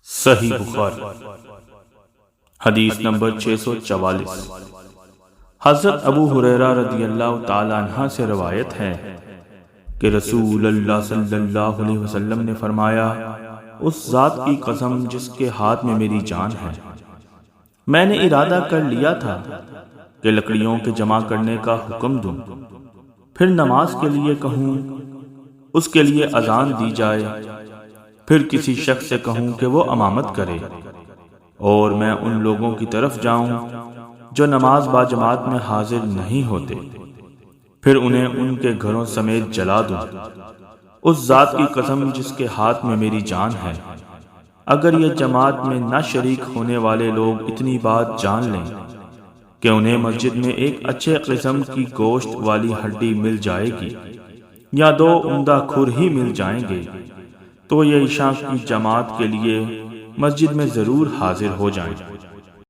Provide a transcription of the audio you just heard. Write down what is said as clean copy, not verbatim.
صحیح بخاری حدیث نمبر 644۔ حضرت ابو ہریرہ رضی اللہ تعالیٰ عنہ سے روایت ہے کہ رسول اللہ صلی اللہ علیہ وسلم نے فرمایا، اس ذات کی قسم جس کے ہاتھ میں میری جان ہے، میں نے ارادہ کر لیا تھا کہ لکڑیوں کے جمع کرنے کا حکم دوں، پھر نماز کے لیے کہوں، اس کے لیے اذان دی جائے، پھر کسی شخص سے کہوں کہ وہ امامت کرے، اور میں ان لوگوں کی طرف جاؤں جو نماز با جماعت میں حاضر نہیں ہوتے، پھر انہیں ان کے گھروں سمیت جلا دوں۔ اس ذات کی قسم جس کے ہاتھ میں میری جان ہے، اگر یہ جماعت میں نہ شریک ہونے والے لوگ اتنی بات جان لیں کہ انہیں مسجد میں ایک اچھے قسم کی گوشت والی ہڈی مل جائے گی یا 2 عمدہ کھر ہی مل جائیں گے، تو یہ عشاء کی جماعت کے لیے مسجد میں ضرور حاضر ہو جائیں۔